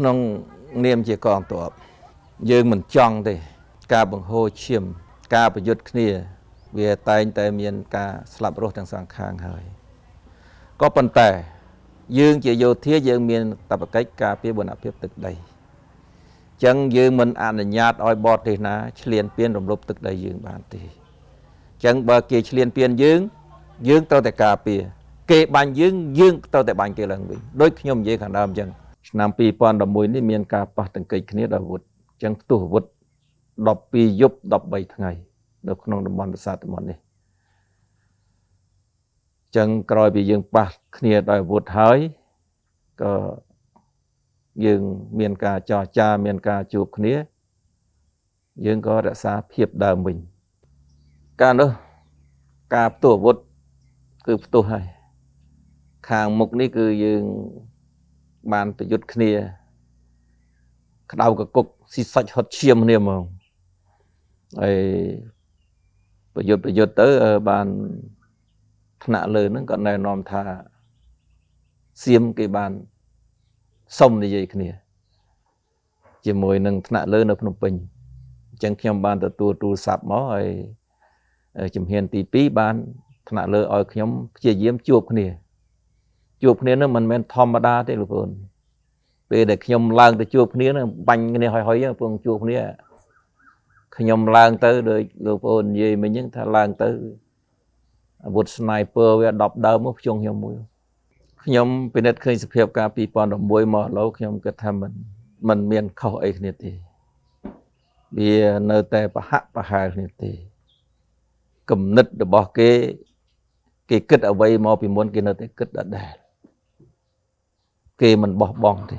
ក្នុងនាមជាកងទ័ពយើងមិនចង់ទេការបង្ហូរឈាមការប្រយុទ្ធគ្នាវាតែងតែមានការស្លាប់រស់ទាំងសងខាងហើយក៏ប៉ុន្តែយើងជាយោធាយើងមានតបកិច្ចការពារបនភាពទឹកដីអញ្ចឹងយើងមិនអនុញ្ញាតឲ្យបរទេសណាឈ្លានពានរំលោភទឹកដីយើងបានទេអញ្ចឹងបើគេឈ្លានពានយើងត្រូវតែការពារគេបាញ់យើងត្រូវតែបាញ់គេឡើងវិញដូចខ្ញុំនិយាយខាងដើមអញ្ចឹងឆ្នាំ2011នេះមានការប៉ះទង្គិចគ្នាដោយអាវុធអញ្ចឹងផ្ទុះអាវុធ12យប់13ថ្ងៃនៅក្នុងតំបន់ប្រាសាទតំបន់នេះអញ្ចឹងក្រោយពីយើងប៉ះគ្នាដោយអាវុធហើយក៏យើងមានការចរចាមានការជួបគ្នាយើងក៏រក្សាភាពដើមវិញការនោះការផ្ទុះអាវុធគឺផ្ទុះហើយខាងមុខនេះគឺយើងបានប្រយុទ្ធគ្នាក្តៅកគុកស៊ីសាច់ហត់ឈាមគ្នាហ្មងហើយប្រយុទ្ធទៅបានថ្នាក់លើហ្នឹងក៏ណែនាំថាសៀមគេបានសុំនិយាយគ្នាជាមួយនឹងថ្នាក់លើនៅភ្នំពេញអញ្ចឹងខ្ញុំបានទទួលទូរស័ព្ទមកហើយជំហានទី2បានថ្នាក់លើឲ្យខ្ញុំព្យាយាមជួបគ្នានឹងមិនមែនធម្មតាទេលោកប្អូនពេលដែលខ្ញុំឡើងទៅជួបគ្នានឹងបាញ់គ្នាហុយពងជួបគ្នាខ្ញុំឡើងទៅដោយលោកប្អូននិយាយមិញហ្នឹងថាឡើងទៅអាវុធ sniper វា10ដើមមកភ្ជុងខ្ញុំមួយខ្ញុំពិនិត្យឃើញសភាពការ2016មកឥឡូវខ្ញុំគិតថាมันមានខុសអីគ្នាទេវានៅតែប្រហាក់ប្រហែលគ្នាទេគំនិតរបស់គេគិតអ្វីមកពីមុនគេនៅតែគិតដដែលគេមិនបោះបង់ទេ